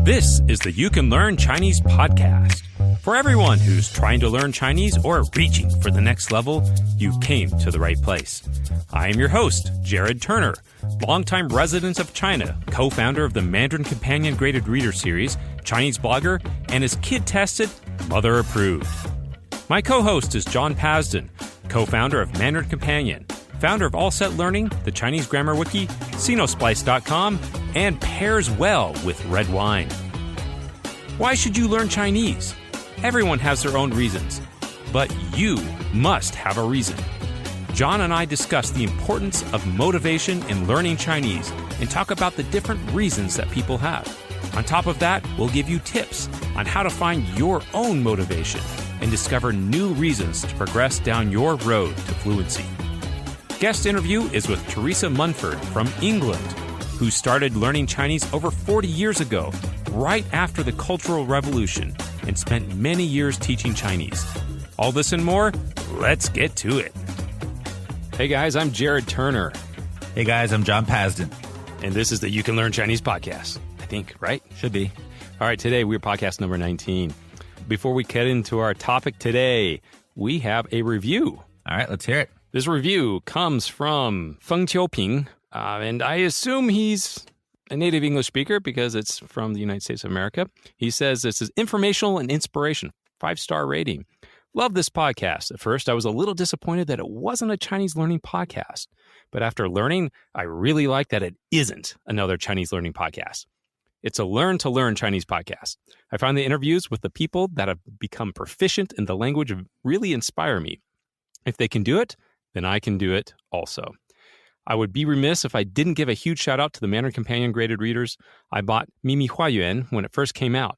This is the You Can Learn Chinese podcast. For everyone who's trying to learn Chinese or reaching for the next level, you came to the right place. I am your host, Jared Turner, longtime resident of China, co-founder of the Mandarin Companion Graded Reader Series, Chinese blogger, and is kid-tested, mother-approved. My co-host is John Pasden, co-founder of Mandarin Companion, founder of All Set Learning, the Chinese Grammar Wiki, Sinosplice.com, and pairs well with red wine. Why should you learn Chinese? Everyone has their own reasons, but you must have a reason. John and I discuss the importance of motivation in learning Chinese and talk about the different reasons that people have. On top of that, we'll give you tips on how to find your own motivation and discover new reasons to progress down your road to fluency. Guest interview is with Theresa Munford from England, who started learning Chinese over 40 years ago, right after the Cultural Revolution, and spent many years teaching Chinese. All this and more, let's get to it. Hey guys, I'm Jared Turner. Hey guys, I'm John Pasden. And this is the You Can Learn Chinese podcast, I think, right? Should be. All right, today we're podcast number 19. Before we get into our topic today, we have a review. All right, let's hear it. This review comes from Feng Qiuping, and I assume he's a native English speaker because it's from the United States of America. He says this is informational and inspiration, 5-star rating. Love this podcast. At first, I was a little disappointed that it wasn't a Chinese learning podcast. But after learning, I really like that it isn't another Chinese learning podcast. It's a learn-to-learn Chinese podcast. I find the interviews with the people that have become proficient in the language really inspire me. If they can do it, then I can do it also. I would be remiss if I didn't give a huge shout out to the Mandarin Companion Graded Readers. I bought Mimi Huayuan when it first came out.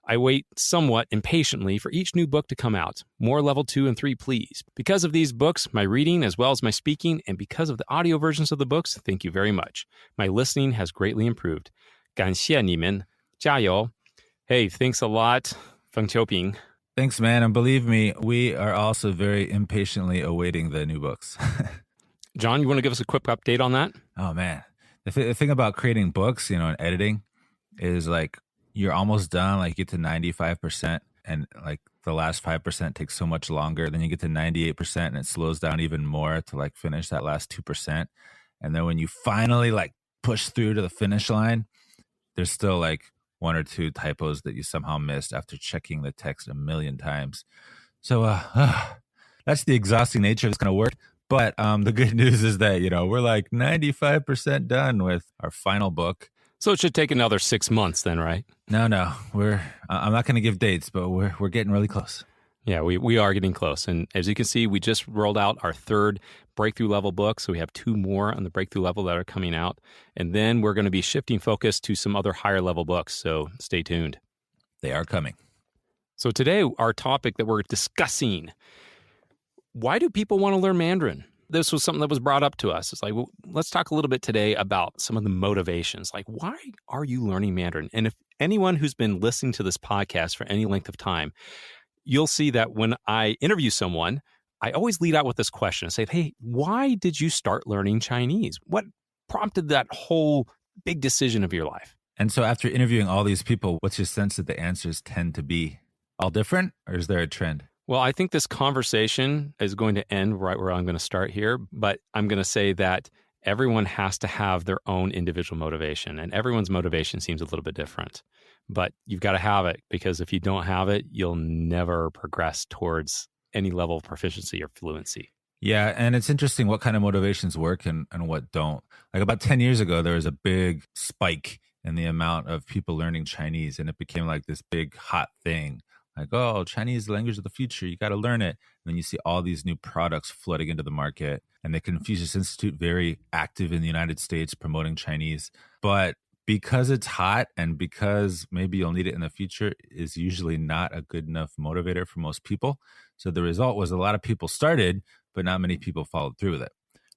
I wait somewhat impatiently for each new book to come out. More level 2 and 3, please. Because of these books, my reading as well as my speaking, and because of the audio versions of the books, thank you very much. My listening has greatly improved. 感谢你们，加油. Hey, thanks a lot, Feng Qiuping. Thanks, man. And believe me, we are also very impatiently awaiting the new books. John, you want to give us a quick update on that? Oh, man. The thing about creating books, and editing is like you're almost done. Like you get to 95% and like the last 5% takes so much longer. Then you get to 98% and it slows down even more to like finish that last 2%. And then when you finally like push through to the finish line, there's still like 1 or 2 typos that you somehow missed after checking the text a million times. So that's the exhausting nature of this kind of work. But the good news is that, we're like 95% done with our final book. So it should take another 6 months then, right? No. I'm not going to give dates, but we're getting really close. Yeah, we are getting close. And as you can see, we just rolled out our 3rd breakthrough level book. So we have 2 more on the breakthrough level that are coming out. And then we're going to be shifting focus to some other higher level books. So stay tuned. They are coming. So today, our topic that we're discussing, why do people want to learn Mandarin? This was something that was brought up to us. It's like, well, let's talk a little bit today about some of the motivations. Like, why are you learning Mandarin? And if anyone who's been listening to this podcast for any length of time, you'll see that when I interview someone, I always lead out with this question. I say, hey, why did you start learning Chinese? What prompted that whole big decision of your life? And so after interviewing all these people, what's your sense that the answers tend to be all different, or is there a trend? Well, I think this conversation is going to end right where I'm going to start here, but I'm going to say that everyone has to have their own individual motivation, and everyone's motivation seems a little bit different. But you've got to have it, because if you don't have it, you'll never progress towards any level of proficiency or fluency. Yeah, and it's interesting what kind of motivations work and what don't. Like about 10 years ago, there was a big spike in the amount of people learning Chinese, and it became like this big hot thing. Like, oh, Chinese is the language of the future. You got to learn it. And then you see all these new products flooding into the market. And the Confucius Institute, very active in the United States promoting Chinese. But because it's hot and because maybe you'll need it in the future is usually not a good enough motivator for most people. So the result was a lot of people started, but not many people followed through with it.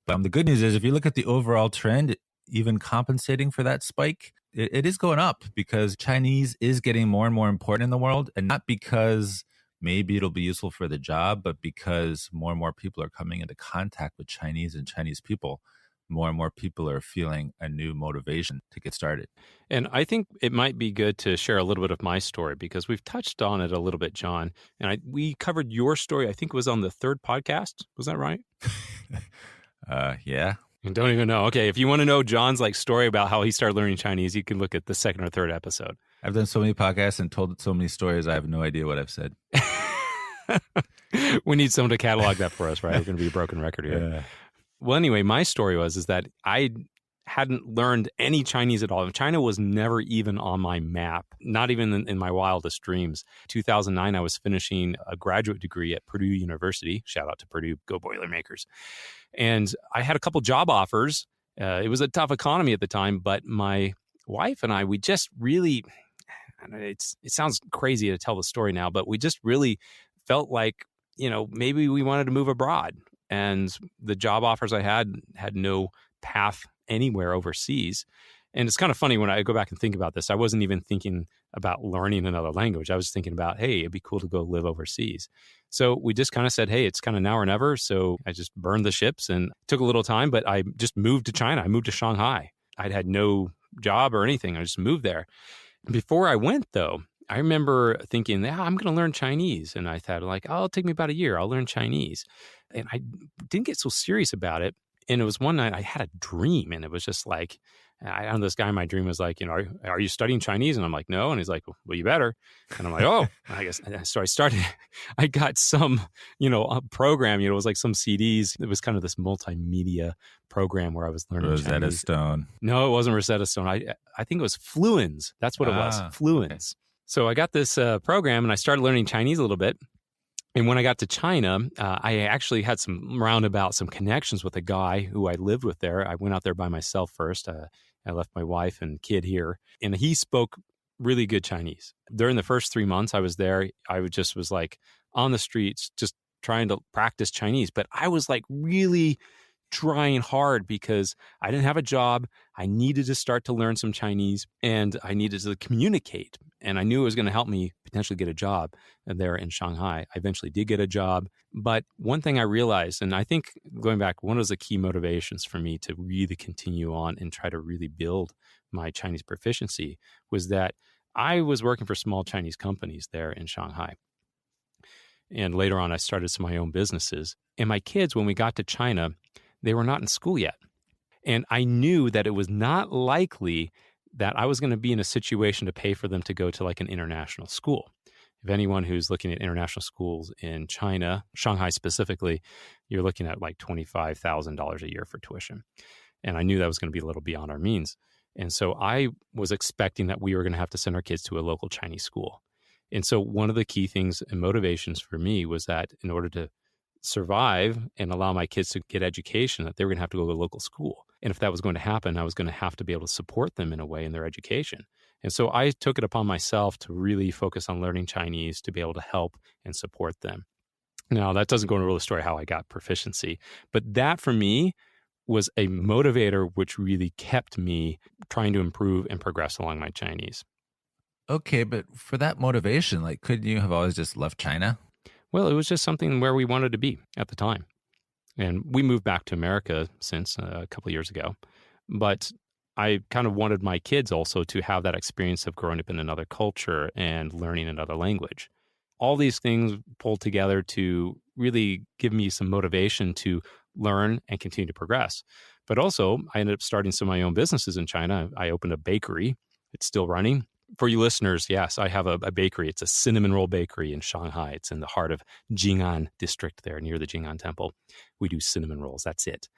But the good news is if you look at the overall trend, even compensating for that spike, it is going up because Chinese is getting more and more important in the world, and not because maybe it'll be useful for the job, but because more and more people are coming into contact with Chinese and Chinese people. more and more people are feeling a new motivation to get started. And I think it might be good to share a little bit of my story because we've touched on it a little bit, John. And we covered your story, I think it was on the third podcast. Was that right? Yeah. I don't even know. Okay, if you want to know John's story about how he started learning Chinese, you can look at the second or third episode. I've done so many podcasts and told so many stories, I have no idea what I've said. We need someone to catalog that for us, right? We're going to be a broken record here. Yeah. Well, anyway, my story is that I hadn't learned any Chinese at all. China was never even on my map, not even in my wildest dreams. 2009, I was finishing a graduate degree at Purdue University. Shout out to Purdue, go Boilermakers. And I had a couple job offers. It was a tough economy at the time, but my wife and I, we just really, it sounds crazy to tell the story now, but we just really felt like, maybe we wanted to move abroad. And the job offers I had no path anywhere overseas. And it's kind of funny when I go back and think about this, I wasn't even thinking about learning another language. I was thinking about, hey, it'd be cool to go live overseas. So we just kind of said, hey, it's kind of now or never. So I just burned the ships and took a little time, but I just moved to China. I moved to Shanghai. I'd had no job or anything. I just moved there. Before I went, though, I remember thinking, I'm going to learn Chinese. And I thought, oh, it'll take me about a year. I'll learn Chinese. And I didn't get so serious about it. And it was one night I had a dream, and it was just I don't know, this guy in my dream was like, are you studying Chinese? And I'm like, no. And he's like, well, you better. And I'm like, oh, I guess. So I started, I got some, a program, it was like some CDs. It was kind of this multimedia program where I was learning Rosetta Chinese. Stone. No, it wasn't Rosetta Stone. I think it was Fluens. That's what it was, Fluens. Okay. So I got this program, and I started learning Chinese a little bit. And when I got to China, I actually had some connections with a guy who I lived with there. I went out there by myself first. I left my wife and kid here, and he spoke really good Chinese. During the first 3 months I was there, I was on the streets, just trying to practice Chinese. But I was really trying hard because I didn't have a job. I needed to start to learn some Chinese, and I needed to communicate. And I knew it was going to help me potentially get a job there in Shanghai. I eventually did get a job. But one thing I realized, and I think going back, one of the key motivations for me to really continue on and try to really build my Chinese proficiency was that I was working for small Chinese companies there in Shanghai. And later on, I started some of my own businesses. And my kids, when we got to China, they were not in school yet. And I knew that it was not likely that I was going to be in a situation to pay for them to go to an international school. If anyone who's looking at international schools in China, Shanghai specifically, you're looking at $25,000 a year for tuition. And I knew that was going to be a little beyond our means. And so I was expecting that we were going to have to send our kids to a local Chinese school. And so one of the key things and motivations for me was that in order to survive and allow my kids to get education, that they were going to have to go to a local school. And if that was going to happen, I was going to have to be able to support them in a way in their education. And so I took it upon myself to really focus on learning Chinese to be able to help and support them. Now, that doesn't go into the story how I got proficiency, but that for me was a motivator which really kept me trying to improve and progress along my Chinese. Okay, but for that motivation, couldn't you have always just left China? Well, it was just something where we wanted to be at the time. And we moved back to America since a couple of years ago. But I kind of wanted my kids also to have that experience of growing up in another culture and learning another language. All these things pulled together to really give me some motivation to learn and continue to progress. But also, I ended up starting some of my own businesses in China. I opened a bakery. It's still running. For you listeners, yes, I have a bakery. It's a cinnamon roll bakery in Shanghai. It's in the heart of Jing'an district there, near the Jing'an temple. We do cinnamon rolls. That's it.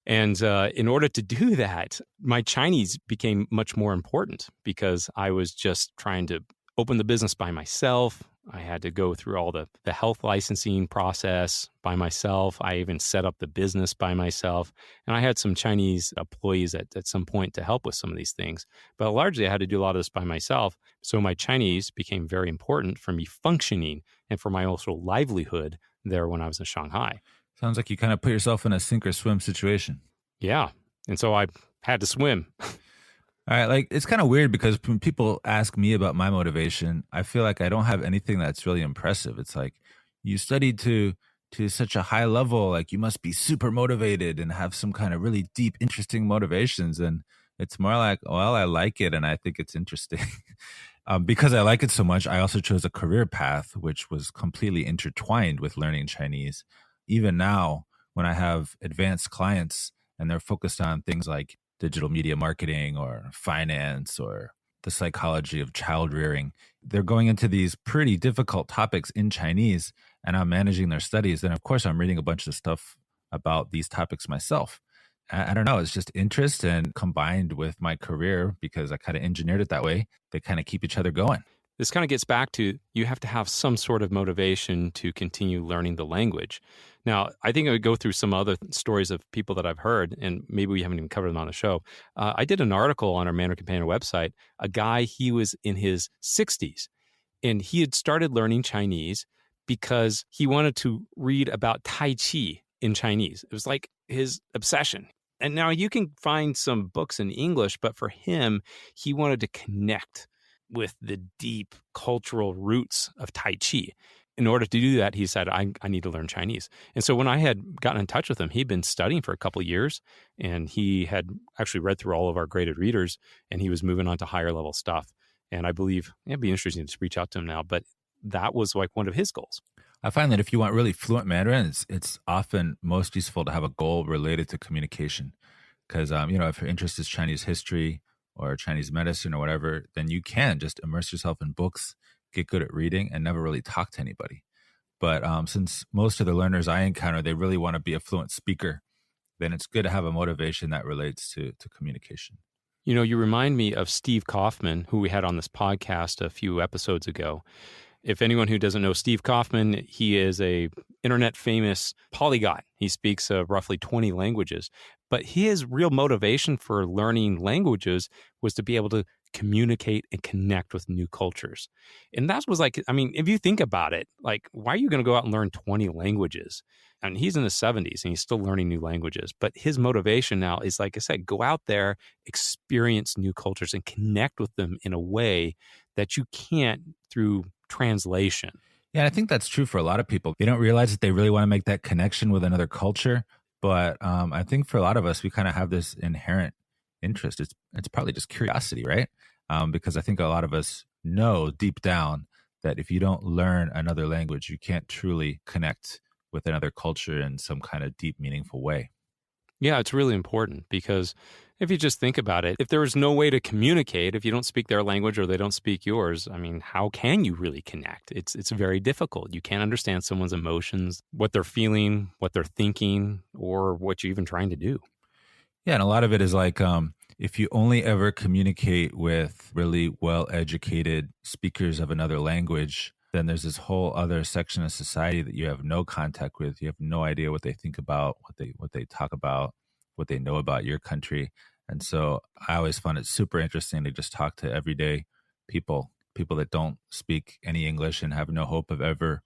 And in order to do that, my Chinese became much more important because I was just trying to open the business by myself. I had to go through all the health licensing process by myself. I even set up the business by myself. And I had some Chinese employees at some point to help with some of these things. But largely, I had to do a lot of this by myself. So my Chinese became very important for me functioning and for my also livelihood there when I was in Shanghai. Sounds like you kind of put yourself in a sink or swim situation. Yeah. And so I had to swim. All right, it's kind of weird because when people ask me about my motivation, I feel like I don't have anything that's really impressive. It's you studied to to such a high level. Like you must be super motivated and have some kind of really deep, interesting motivations. And it's more like, well, I like it and I think it's interesting. Because I like it so much, I also chose a career path which was completely intertwined with learning Chinese. Even now, when I have advanced clients and they're focused on things like digital media marketing or finance or the psychology of child rearing, they're going into these pretty difficult topics in Chinese, and I'm managing their studies. Then, of course, I'm reading a bunch of stuff about these topics myself. I don't know. It's just interest and combined with my career because I kind of engineered it that way. They kind of keep each other going. This kind of gets back to you have to have some sort of motivation to continue learning the language. Now, I think I would go through some other stories of people that I've heard, and maybe we haven't even covered them on the show. I did an article on our Mandarin Companion website. A guy, he was in his 60s, and he had started learning Chinese because he wanted to read about Tai Chi in Chinese. It was like his obsession. And now you can find some books in English, but for him, he wanted to connect with the deep cultural roots of Tai Chi. In order to do that, he said, I need to learn Chinese. And so when I had gotten in touch with him, he'd been studying for a couple of years, and he had actually read through all of our graded readers, and he was moving on to higher level stuff. And I believe it'd be interesting to reach out to him now, but that was like one of his goals. I find that if you want really fluent Mandarin, it's often most useful to have a goal related to communication. Because, if your interest is Chinese history or Chinese medicine or whatever, then you can just immerse yourself in books, get good at reading, and never really talk to anybody. But since most of the learners I encounter, they really want to be a fluent speaker, then it's good to have a motivation that relates to communication. You know, you remind me of Steve Kaufman, who we had on this podcast a few episodes ago. If anyone who doesn't know Steve Kaufman, he is a internet famous polyglot. He speaks roughly 20 languages. But his real motivation for learning languages was to be able to communicate and connect with new cultures. And that was like, I mean, if you think about it, like, why are you going to go out and learn 20 languages? And he's in his 70s and he's still learning new languages. But his motivation now is, like I said, go out there, experience new cultures and connect with them in a way that you can't through translation. Yeah, I think that's true for a lot of people. They don't realize that they really want to make that connection with another culture. But I think for a lot of us, we kind of have this inherent interest. It's probably just curiosity, right? Because I think a lot of us know deep down that if you don't learn another language, you can't truly connect with another culture in some kind of deep, meaningful way. Yeah, it's really important because if you just think about it, if there is no way to communicate, if you don't speak their language or they don't speak yours, I mean, how can you really connect? It's very difficult. You can't understand someone's emotions, what they're feeling, what they're thinking, or what you're even trying to do. Yeah, and a lot of it is like if you only ever communicate with really well-educated speakers of another language, then there's this whole other section of society that you have no contact with. You have no idea what they think about, what they talk about, what they know about your country. And so I always found it super interesting to just talk to everyday people that don't speak any English and have no hope of ever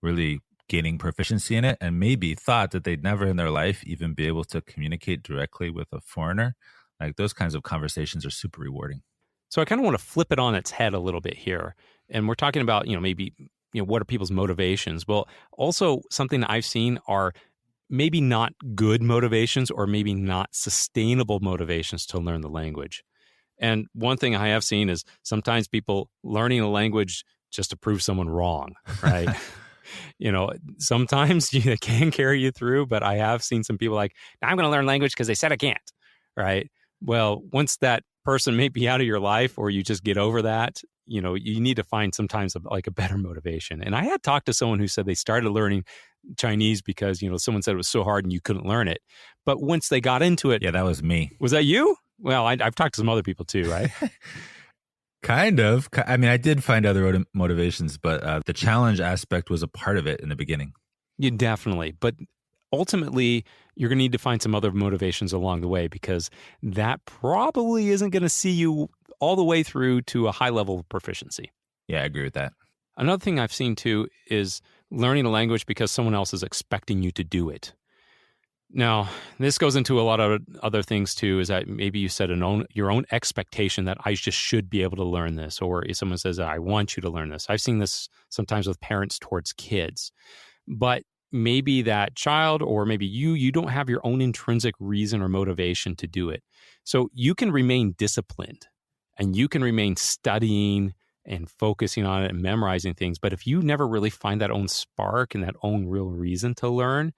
really gaining proficiency in it, and maybe thought that they'd never in their life even be able to communicate directly with a foreigner. Like those kinds of conversations are super rewarding. So I kind of want to flip it on its head a little bit here. And we're talking about, maybe, what are people's motivations? Well, also something that I've seen are maybe not good motivations or maybe not sustainable motivations to learn the language. And one thing I have seen is sometimes people learning a language just to prove someone wrong, right? Sometimes it can carry you through, but I have seen some people like, I'm going to learn language because they said I can't, right? Well, once that person may be out of your life or you just get over that, you need to find sometimes a better motivation. And I had talked to someone who said they started learning Chinese because, someone said it was so hard and you couldn't learn it. But once they got into it. Yeah, that was me. Was that you? Well, I've talked to some other people too, right? Kind of. I mean, I did find other motivations, but the challenge aspect was a part of it in the beginning. You definitely. But ultimately, you're going to need to find some other motivations along the way because that probably isn't going to see you all the way through to a high level of proficiency. Yeah, I agree with that. Another thing I've seen too is learning a language because someone else is expecting you to do it. Now, this goes into a lot of other things too, is that maybe you set your own expectation that I just should be able to learn this, or if someone says, I want you to learn this. I've seen this sometimes with parents towards kids. But maybe that child or maybe you don't have your own intrinsic reason or motivation to do it. So you can remain disciplined and you can remain studying and focusing on it and memorizing things. But if you never really find that own spark and that own real reason to learn,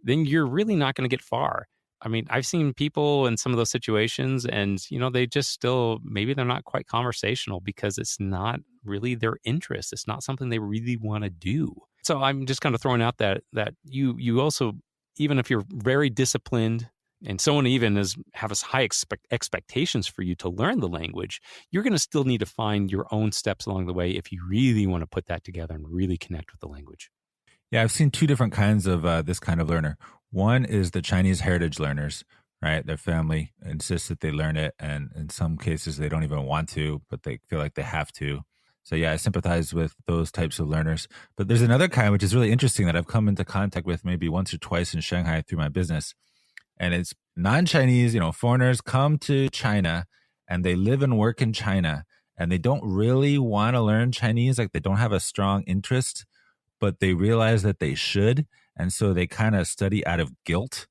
then you're really not going to get far. I mean, I've seen people in some of those situations and, they just still, maybe they're not quite conversational because it's not really their interest. It's not something they really want to do. So I'm just kind of throwing out that you also, even if you're very disciplined and someone even have high expectations for you to learn the language, you're going to still need to find your own steps along the way if you really want to put that together and really connect with the language. Yeah, I've seen two different kinds of this kind of learner. One is the Chinese heritage learners, right? Their family insists that they learn it, and in some cases they don't even want to, but they feel like they have to. So yeah, I sympathize with those types of learners. But there's another kind which is really interesting that I've come into contact with maybe once or twice in Shanghai through my business. And it's non-Chinese, foreigners come to China and they live and work in China and they don't really want to learn Chinese. Like they don't have a strong interest, but they realize that they should. And so they kind of study out of guilt.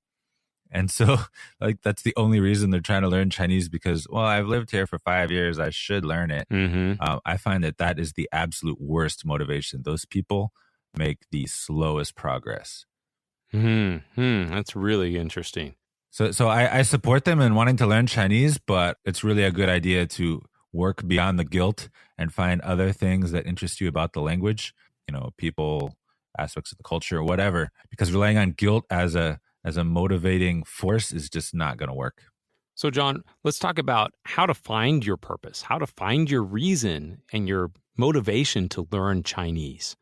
And so like that's the only reason they're trying to learn Chinese because, well, I've lived here for 5 years. I should learn it. Mm-hmm. I find that is the absolute worst motivation. Those people make the slowest progress. That's really interesting. So I support them in wanting to learn Chinese, but it's really a good idea to work beyond the guilt and find other things that interest you about the language, people, aspects of the culture or whatever, because relying on guilt as a motivating force is just not going to work. So John, let's talk about how to find your purpose, how to find your reason and your motivation to learn Chinese.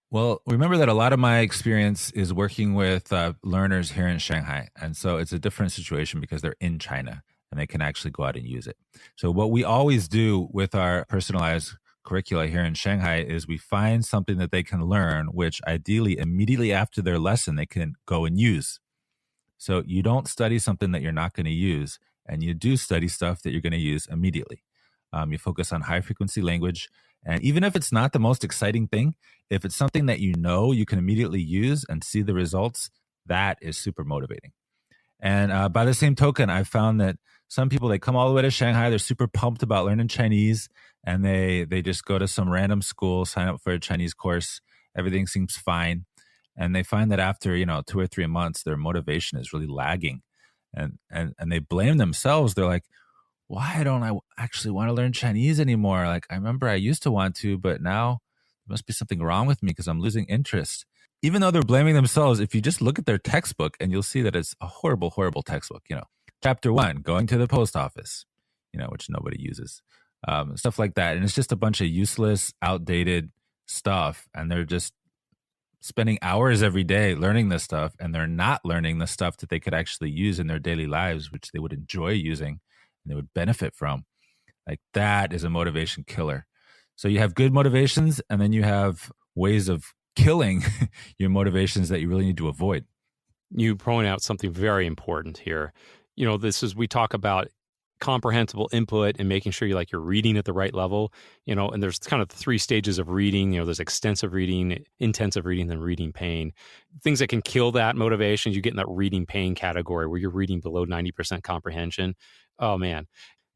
Well, remember that a lot of my experience is working with learners here in Shanghai. And so it's a different situation because they're in China and they can actually go out and use it. So what we always do with our personalized curricula here in Shanghai is we find something that they can learn, which ideally immediately after their lesson, they can go and use. So you don't study something that you're not going to use, and you do study stuff that you're going to use immediately. You focus on high frequency language. And even if it's not the most exciting thing, if it's something that you can immediately use and see the results, that is super motivating. And by the same token, I've found that some people, they come all the way to Shanghai, they're super pumped about learning Chinese, and they just go to some random school, sign up for a Chinese course, everything seems fine. And they find that after, 2 or 3 months, their motivation is really lagging. And they blame themselves. They're like, why don't I actually want to learn Chinese anymore? Like, I remember I used to want to, but now there must be something wrong with me because I'm losing interest. Even though they're blaming themselves, if you just look at their textbook and you'll see that it's a horrible, horrible textbook, Chapter 1, going to the post office, which nobody uses, stuff like that. And it's just a bunch of useless, outdated stuff. And they're just spending hours every day learning this stuff. And they're not learning the stuff that they could actually use in their daily lives, which they would enjoy using and they would benefit from. Like that is a motivation killer. So you have good motivations, and then you have ways of killing your motivations that you really need to avoid. You point out something very important here. We talk about comprehensible input and making sure you're reading at the right level, and there's kind of 3 stages of reading. There's extensive reading, intensive reading, then reading pain. Things that can kill that motivation, you get in that reading pain category where you're reading below 90% comprehension. Oh man.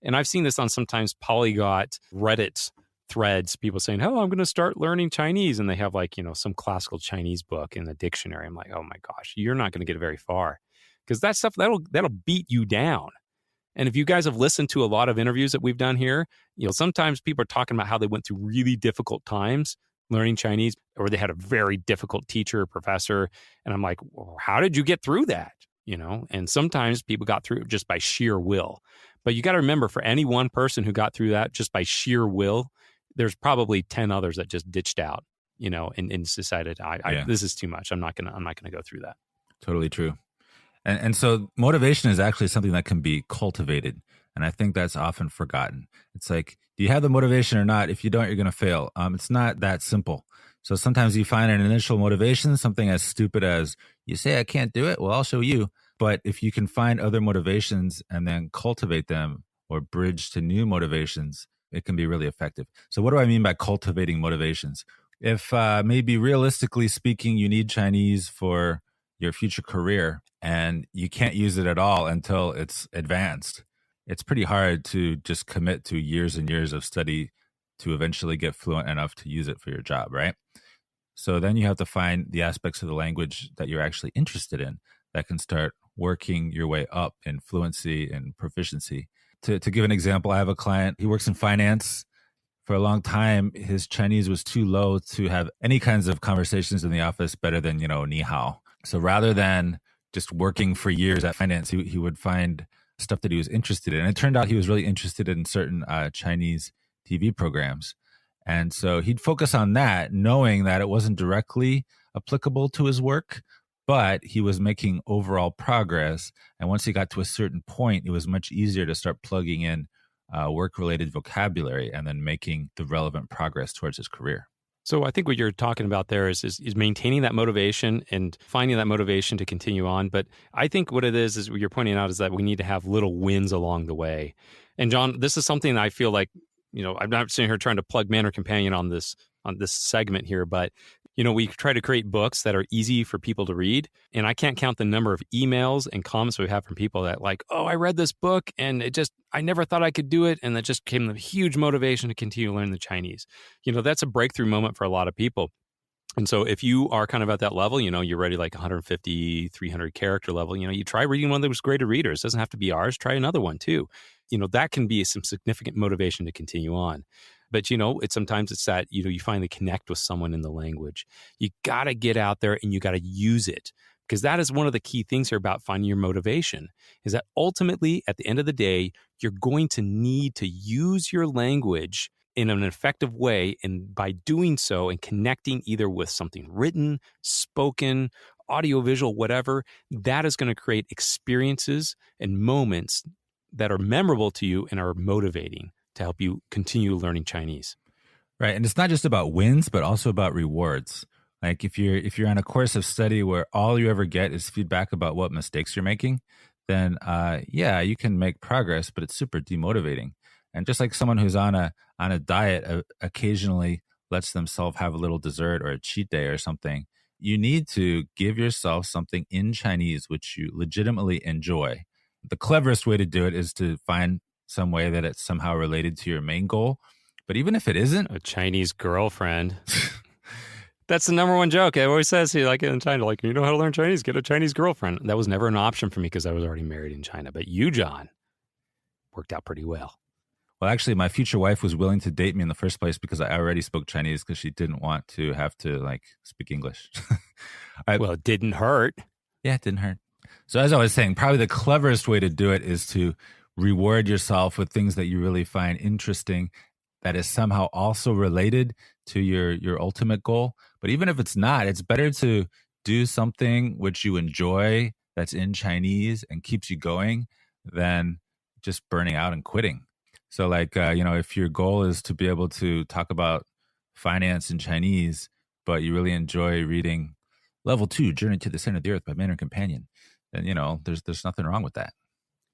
And I've seen this on sometimes polyglot Reddit threads, people saying, oh, I'm going to start learning Chinese. And they have some classical Chinese book in the dictionary. I'm like, oh my gosh, you're not going to get very far because that stuff, that'll beat you down. And if you guys have listened to a lot of interviews that we've done here, sometimes people are talking about how they went through really difficult times learning Chinese, or they had a very difficult teacher or professor. And I'm like, well, how did you get through that? And sometimes people got through it just by sheer will. But you got to remember, for any one person who got through that just by sheer will, there's probably 10 others that just ditched out, and decided, this is too much. I'm not gonna go through that. Totally true. And so motivation is actually something that can be cultivated. And I think that's often forgotten. It's like, do you have the motivation or not? If you don't, you're going to fail. It's not that simple. So sometimes you find an initial motivation, something as stupid as, you say I can't do it? Well, I'll show you. But if you can find other motivations and then cultivate them or bridge to new motivations, it can be really effective. So what do I mean by cultivating motivations? If maybe realistically speaking, you need Chinese for your future career and you can't use it at all until it's advanced, it's pretty hard to just commit to years and years of study to eventually get fluent enough to use it for your job, right? So then you have to find the aspects of the language that you're actually interested in that can start working your way up in fluency and proficiency. To give an example, I have a client, he works in finance. For a long time, his Chinese was too low to have any kinds of conversations in the office better than, ni hao. So rather than just working for years at finance, he would find stuff that he was interested in. And it turned out he was really interested in certain Chinese TV programs. And so he'd focus on that, knowing that it wasn't directly applicable to his work, but he was making overall progress. And once he got to a certain point, it was much easier to start plugging in work-related vocabulary and then making the relevant progress towards his career. So I think what you're talking about there is maintaining that motivation and finding that motivation to continue on. But I think what it is what you're pointing out is that we need to have little wins along the way. And John, this is something I feel like, I'm not sitting here trying to plug Mandarin Companion on this segment here, but we try to create books that are easy for people to read. And I can't count the number of emails and comments we have from people that like, oh, I read this book and I never thought I could do it. And that just became a huge motivation to continue learning the Chinese. That's a breakthrough moment for a lot of people. And so if you are kind of at that level, you're ready like 150, 300 character level, you try reading one of those greater readers. It doesn't have to be ours. Try another one too. That can be some significant motivation to continue on. But, sometimes it's that, you finally connect with someone in the language. You got to get out there and you got to use it, because that is one of the key things here about finding your motivation, is that ultimately at the end of the day, you're going to need to use your language in an effective way. And by doing so and connecting either with something written, spoken, audiovisual, whatever, that is going to create experiences and moments that are memorable to you and are motivating to help you continue learning Chinese. Right. And it's not just about wins, but also about rewards. Like if you're on a course of study where all you ever get is feedback about what mistakes you're making, then you can make progress, but it's super demotivating. And just like someone who's on a diet occasionally lets themselves have a little dessert or a cheat day or something, you need to give yourself something in Chinese which you legitimately enjoy. The cleverest way to do it is to find some way that it's somehow related to your main goal. But even if it isn't, a Chinese girlfriend. That's the number one joke. It always says, like in China, like, you know how to learn Chinese, get a Chinese girlfriend. That was never an option for me because I was already married in China. But you, John, worked out pretty well. Well, actually, my future wife was willing to date me in the first place because I already spoke Chinese, because she didn't want to have to speak English. Well, it didn't hurt. Yeah, it didn't hurt. So as I was saying, probably the cleverest way to do it is to reward yourself with things that you really find interesting that is somehow also related to your ultimate goal. But even if it's not, it's better to do something which you enjoy that's in Chinese and keeps you going than just burning out and quitting. So if your goal is to be able to talk about finance in Chinese, but you really enjoy reading Level 2, Journey to the Center of the Earth by Mandarin Companion, then, there's nothing wrong with that.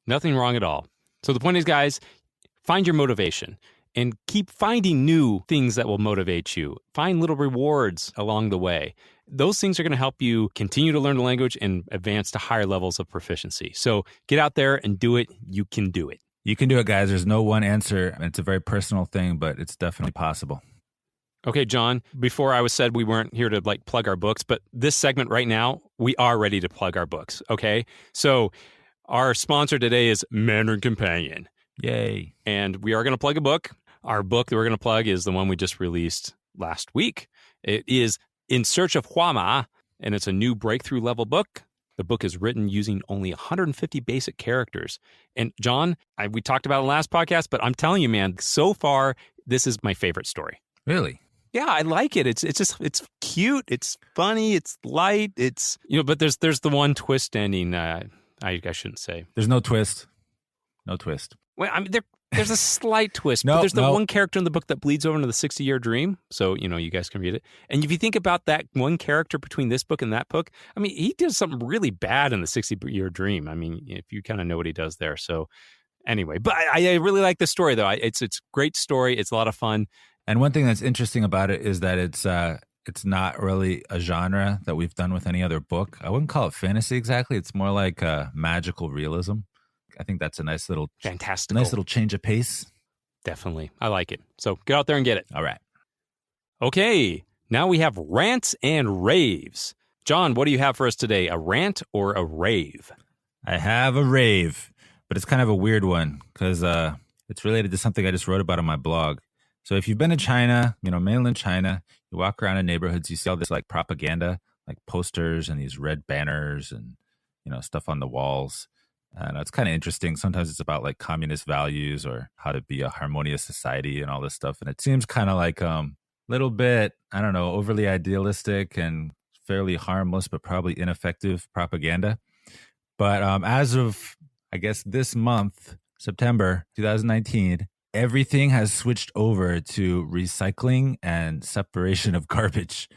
Nothing wrong at all. So the point is, guys, find your motivation and keep finding new things that will motivate you. Find little rewards along the way. Those things are going to help you continue to learn the language and advance to higher levels of proficiency. So get out there and do it. You can do it. You can do it, guys. There's no one answer. It's a very personal thing, but it's definitely possible. Okay, John, before I said we weren't here to plug our books, but this segment right now, we are ready to plug our books. Okay. So our sponsor today is Mandarin Companion. Yay. And we are going to plug a book. Our book that we're going to plug is the one we just released last week. It is In Search of Huama, and it's a new breakthrough level book. The book is written using only 150 basic characters. And John, we talked about it in the last podcast, but I'm telling you, man, so far, this is my favorite story. Really? Yeah, I like it. It's cute. It's funny. It's light. It's, but there's the one twist ending. I shouldn't say. There's no twist. No twist. Well, I mean, there's a slight twist, but there's the one character in the book that bleeds over into the 60-year dream. So, you guys can read it. And if you think about that one character between this book and that book, I mean, he did something really bad in the 60-year dream. I mean, if you kind of know what he does there. So anyway, but I really like this story, though. It's a great story. It's a lot of fun. And one thing that's interesting about it is that it's not really a genre that we've done with any other book. I wouldn't call it fantasy exactly. It's more like magical realism. I think that's a nice little change of pace. Definitely. I like it. So get out there and get it. All right. Okay. Now we have rants and raves. John, what do you have for us today? A rant or a rave? I have a rave, but it's kind of a weird one because it's related to something I just wrote about on my blog. So if you've been to China, mainland China, you walk around in neighborhoods, you see all this like propaganda, like posters and these red banners and, stuff on the walls. And it's kind of interesting. Sometimes it's about like communist values or how to be a harmonious society and all this stuff. And it seems kind of like little bit, I don't know, overly idealistic and fairly harmless, but probably ineffective propaganda. But as of, I guess, this month, September 2019, everything has switched over to recycling and separation of garbage.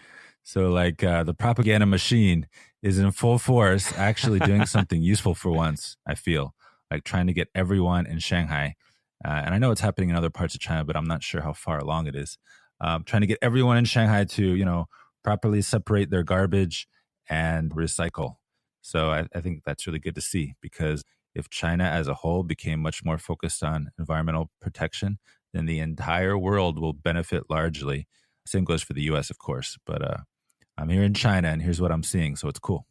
So like the propaganda machine is in full force, actually doing something useful for once, I feel, like trying to get everyone in Shanghai. And I know it's happening in other parts of China, but I'm not sure how far along it is. Trying to get everyone in Shanghai to, properly separate their garbage and recycle. So I think that's really good to see, because if China as a whole became much more focused on environmental protection, then the entire world will benefit largely. Same goes for the U.S., of course. But I'm here in China, and here's what I'm seeing, so it's cool.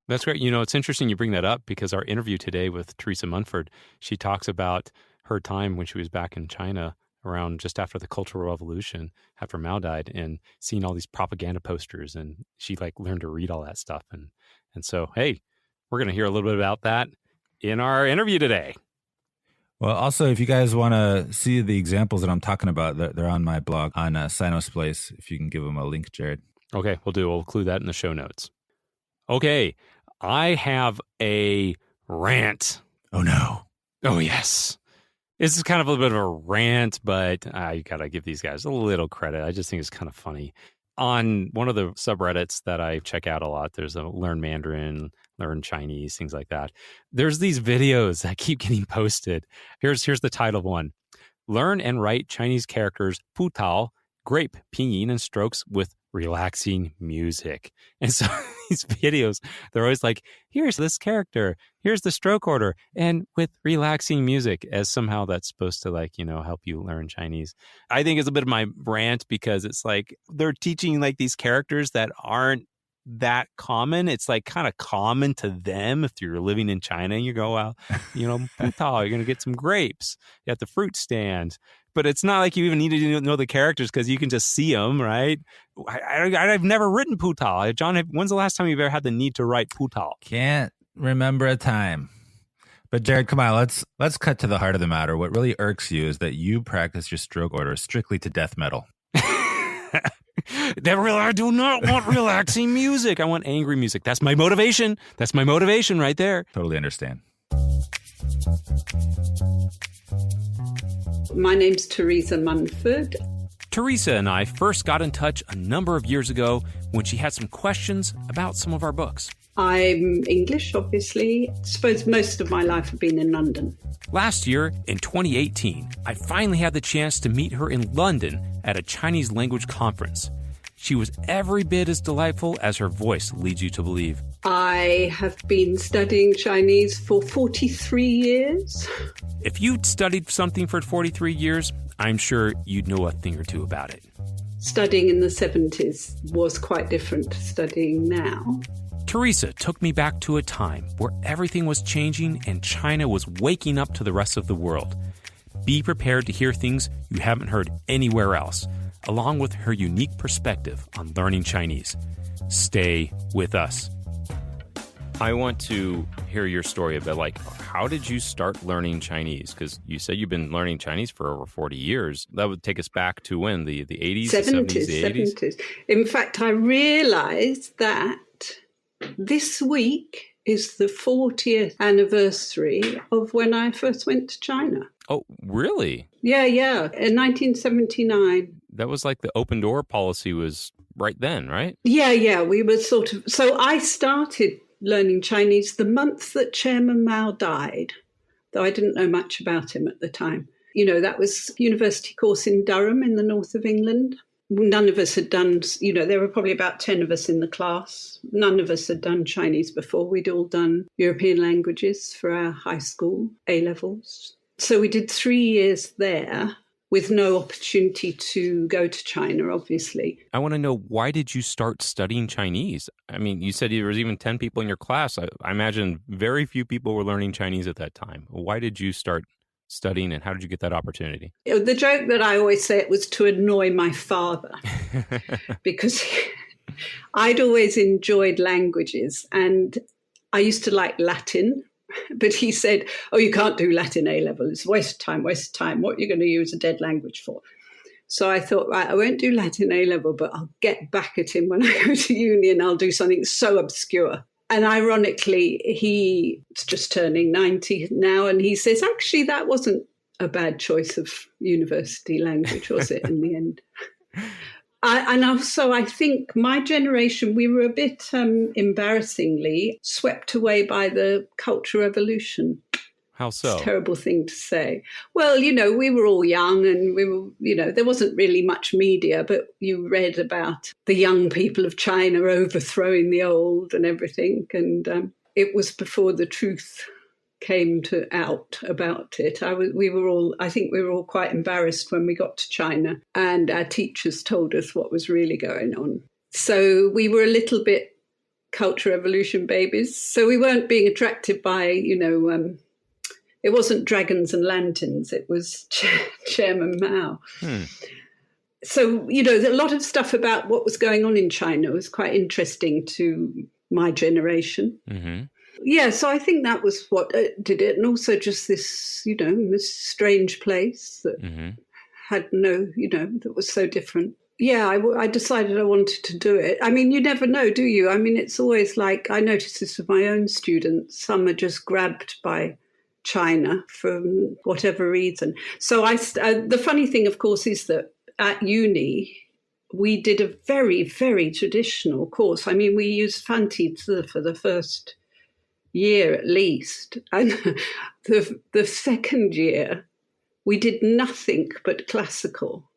That's great. It's interesting you bring that up, because our interview today with Theresa Munford, she talks about her time when she was back in China around just after the Cultural Revolution, after Mao died, and seeing all these propaganda posters, and she learned to read all that stuff. And so, hey, we're going to hear a little bit about that in our interview today. Well, also, if you guys want to see the examples that I'm talking about, they're on my blog on Sinos Place. If you can give them a link, Jared. Okay, we'll do. We'll include that in the show notes. Okay, I have a rant. Oh, no. Oh, yes. This is kind of a little bit of a rant, but I got to give these guys a little credit. I just think it's kind of funny. On one of the subreddits that I check out a lot, there's a Learn Mandarin, Learn Chinese, things like that. There's these videos that keep getting posted. Here's the title of one. Learn and write Chinese characters, pu tao, grape, pinyin, and strokes with relaxing music. And so these videos, they're always like, here's this character, here's the stroke order, and with relaxing music, as somehow that's supposed to help you learn Chinese. I think it's a bit of my rant, because it's like they're teaching these characters that aren't that common. It's kind of common to them. If you're living in China and you go out, Putao, you're going to get some grapes at the fruit stand. But it's not like you even need to know the characters, because you can just see them, right? I've never written Putao. John, when's the last time you've ever had the need to write Putao? Can't remember a time. But Jared, come on, let's cut to the heart of the matter. What really irks you is that you practice your stroke order strictly to death metal. I do not want relaxing music. I want angry music. That's my motivation. That's my motivation right there. Totally understand. My name's Theresa Munford. Theresa and I first got in touch a number of years ago when she had some questions about some of our books. I'm English, obviously. I suppose most of my life have been in London. Last year, in 2018, I finally had the chance to meet her in London at a Chinese language conference. She was every bit as delightful as her voice leads you to believe. I have been studying Chinese for 43 years. If you'd studied something for 43 years, I'm sure you'd know a thing or two about it. Studying in the 70s was quite different to studying now. Theresa took me back to a time where everything was changing and China was waking up to the rest of the world. Be prepared to hear things you haven't heard anywhere else, along with her unique perspective on learning Chinese. Stay with us. I want to hear your story about how did you start learning Chinese? Because you said you've been learning Chinese for over 40 years. That would take us back to when? The 80s, 70s, the 70s, the 80s? 70s. In fact, I realised that this week is the 40th anniversary of when I first went to China. Oh, really? Yeah. In 1979. That was the open door policy was right then, right? Yeah. We were so I started learning Chinese the month that Chairman Mao died, though I didn't know much about him at the time. that was a university course in Durham in the north of England. None of us had done, there were probably about 10 of us in the class. None of us had done Chinese before. We'd all done European languages for our high school A-levels. So we did 3 years there with no opportunity to go to China, obviously. I want to know, why did you start studying Chinese? I mean, you said there was even 10 people in your class. I imagine very few people were learning Chinese at that time. Why did you start studying, and how did you get that opportunity? The joke that I always say, it was to annoy my father because I'd always enjoyed languages, and I used to like Latin, but he said, oh, you can't do Latin A-level. It's waste of time. What you're going to use a dead language for? So I thought, right, I won't do Latin A-level, but I'll get back at him when I go to uni, and I'll do something so obscure. And ironically, he's just turning 90 now, and he says, actually, that wasn't a bad choice of university language, was it, in the end? And also, I think my generation, we were a bit embarrassingly swept away by the Cultural Revolution. How so? It's a terrible thing to say. Well, we were all young, and we were, there wasn't really much media, but you read about the young people of China overthrowing the old and everything. And it was before the truth came out about it. I think we were all quite embarrassed when we got to China, and our teachers told us what was really going on. So we were a little bit Cultural Revolution babies. So we weren't being attracted by, it wasn't dragons and lanterns. It was Chairman Mao. So, a lot of stuff about what was going on in China was quite interesting to my generation. Mm-hmm. Yeah, so I think that was what did it. And also just this, this strange place that had that was so different. Yeah, I decided I wanted to do it. I mean, you never know, do you? I mean, it's always like, I notice this with my own students. Some are just grabbed by China for whatever reason. So the funny thing, of course, is that at uni, we did a very, very traditional course. I mean, we used Fanti for the first year at least. And the second year, we did nothing but classical.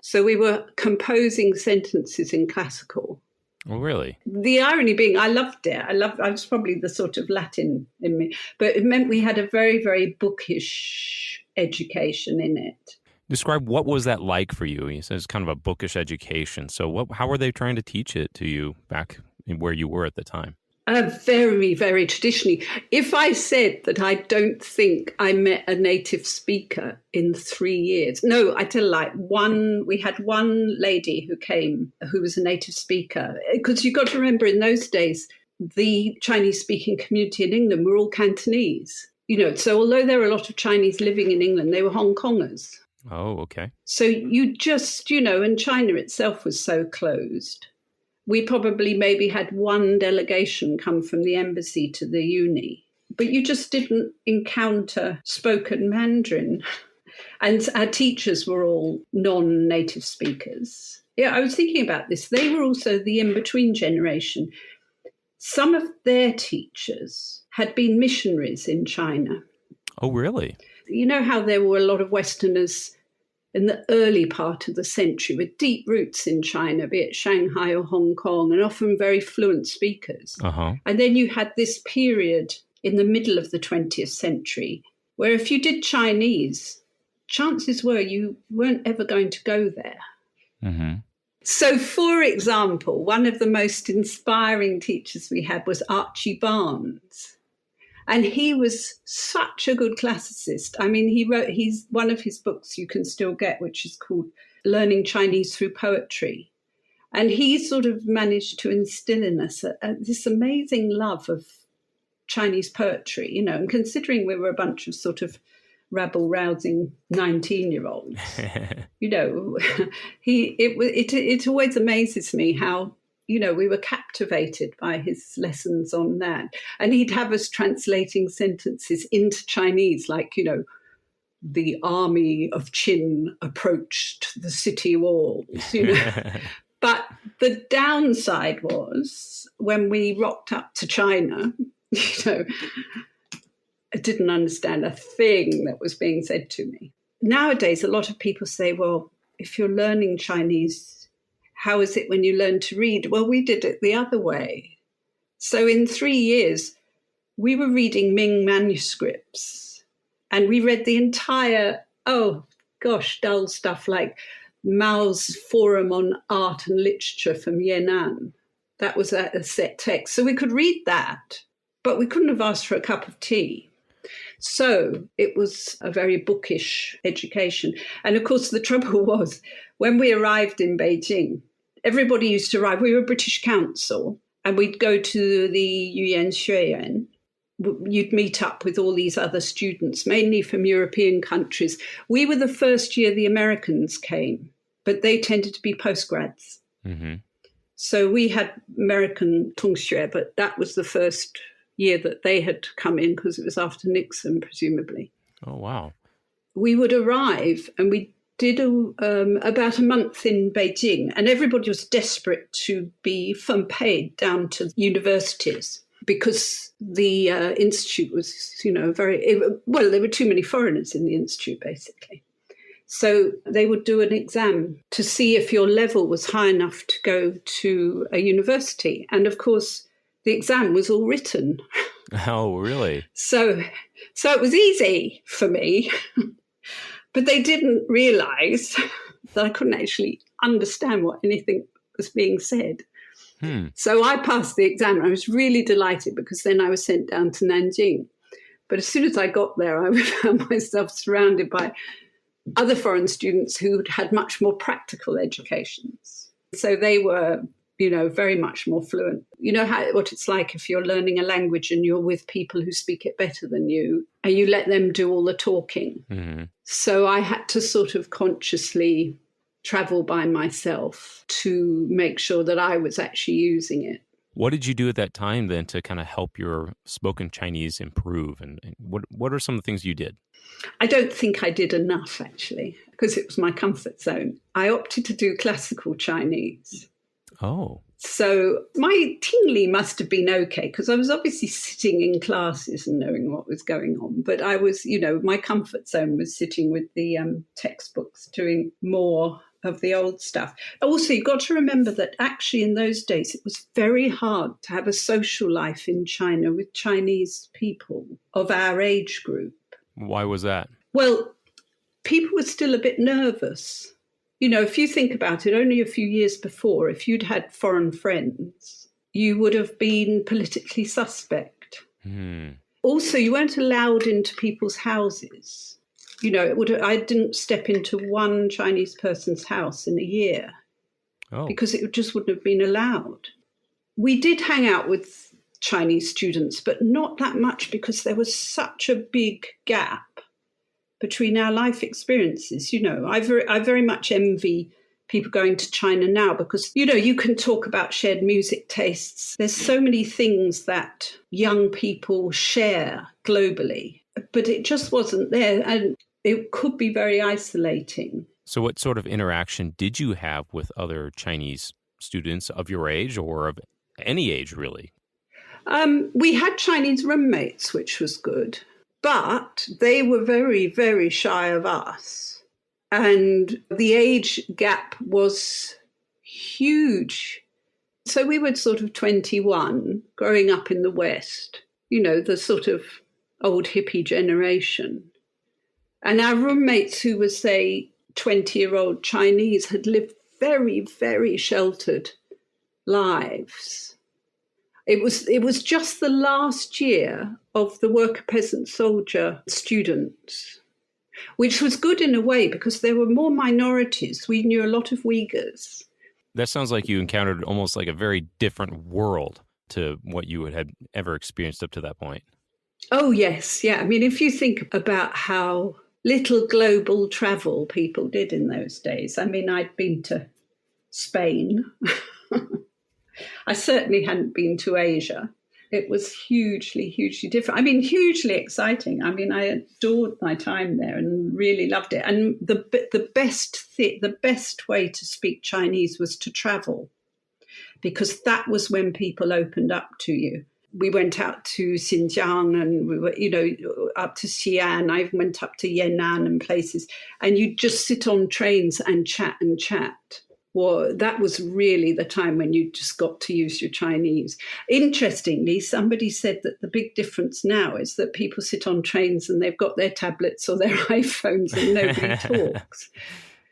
So we were composing sentences in classical. Oh, really? The irony being, I loved it. I was probably the sort of Latin in me, but it meant we had a very, very bookish education in it. Describe, what was that like for you? You said it's kind of a bookish education. So how were they trying to teach it to you back where you were at the time? Very, very traditionally. If I said that I don't think I met a native speaker in 3 years, no, I tell a lie. We had one lady who came who was a native speaker, because you've got to remember in those days, the Chinese-speaking community in England were all Cantonese. So although there were a lot of Chinese living in England, they were Hong Kongers. Oh, okay. So you just, and China itself was so closed. We probably maybe had one delegation come from the embassy to the uni, but you just didn't encounter spoken Mandarin. And our teachers were all non-native speakers. Yeah, I was thinking about this. They were also the in-between generation. Some of their teachers had been missionaries in China. Oh, really? You know how there were a lot of Westerners in the early part of the century with deep roots in China, be it Shanghai or Hong Kong, and often very fluent speakers. Uh-huh. And then you had this period in the middle of the 20th century where if you did Chinese, chances were you weren't ever going to go there. Mm-hmm. So, for example, one of the most inspiring teachers we had was Archie Barnes. And he was such a good classicist. I mean, he's one of his books you can still get, which is called Learning Chinese Through Poetry. And he sort of managed to instill in us this amazing love of Chinese poetry, and considering we were a bunch of sort of rabble-rousing 19-year-olds, it always amazes me how, we were captivated by his lessons on that. And he'd have us translating sentences into Chinese, like, the army of Qin approached the city walls, But the downside was when we rocked up to China, I didn't understand a thing that was being said to me. nowadays, a lot of people say, well, if you're learning Chinese, how is it when you learn to read? Well, we did it the other way. So in 3 years, we were reading Ming manuscripts, and we read the entire, dull stuff like Mao's Forum on Art and Literature from Yan'an. That was a set text. So we could read that, but we couldn't have asked for a cup of tea. So it was a very bookish education. And of course, the trouble was, when we arrived in Beijing, everybody used to arrive. We were a British council, and we'd go to the Yuyan Xueyuan. You'd meet up with all these other students, mainly from European countries. We were the first year the Americans came, but they tended to be postgrads. Mm-hmm. So we had American 同学, but that was the first year that they had come in because it was after Nixon, presumably. Oh, wow. We would arrive, and we did about a month in Beijing, and everybody was desperate to be paid down to universities, because the institute was, there were too many foreigners in the institute, basically. So they would do an exam to see if your level was high enough to go to a university. And of course, the exam was all written. Oh, really? So it was easy for me, but they didn't realize that I couldn't actually understand what anything was being said. So I passed the exam, and I was really delighted, because then I was sent down to Nanjing. But as soon as I got there, I found myself surrounded by other foreign students who'd had much more practical educations. So they were, very much more fluent. You know what it's like if you're learning a language and you're with people who speak it better than you, and you let them do all the talking. Mm-hmm. So I had to sort of consciously travel by myself to make sure that I was actually using it. What did you do at that time then to kind of help your spoken Chinese improve? And what are some of the things you did? I don't think I did enough, actually, because it was my comfort zone. I opted to do classical Chinese. Oh. So my tingly must have been okay, because I was obviously sitting in classes and knowing what was going on. But I was, my comfort zone was sitting with the textbooks, doing more of the old stuff. Also, you've got to remember that actually in those days, it was very hard to have a social life in China with Chinese people of our age group. Why was that? Well, people were still a bit nervous. If you think about it, only a few years before, if you'd had foreign friends, you would have been politically suspect. Also, you weren't allowed into people's houses. I didn't step into one Chinese person's house in a year because it just wouldn't have been allowed. We did hang out with Chinese students, but not that much, because there was such a big gap between our life experiences. I very much envy people going to China now, because, you can talk about shared music tastes. There's so many things that young people share globally, but it just wasn't there. And it could be very isolating. So what sort of interaction did you have with other Chinese students of your age, or of any age, really? We had Chinese roommates, which was good, but they were very, very shy of us. And the age gap was huge. So we were sort of 21, growing up in the West, the sort of old hippie generation. And our roommates, who were, say, 20-year-old Chinese, had lived very, very sheltered lives. It was just the last year of the worker, peasant, soldier students, which was good in a way, because there were more minorities. We knew a lot of Uyghurs. That sounds like you encountered almost like a very different world to what you had ever experienced up to that point. Oh, yes. Yeah. I mean, if you think about how little global travel people did in those days. I mean, I'd been to Spain. I certainly hadn't been to Asia. It was hugely, hugely different. I mean, hugely exciting. I mean, I adored my time there and really loved it. And the best way to speak Chinese was to travel, because that was when people opened up to you. We went out to Xinjiang and we were, up to Xi'an. I even went up to Yan'an and places. And you'd just sit on trains and chat and chat. Well, that was really the time when you just got to use your Chinese. Interestingly, somebody said that the big difference now is that people sit on trains and they've got their tablets or their iPhones and nobody talks.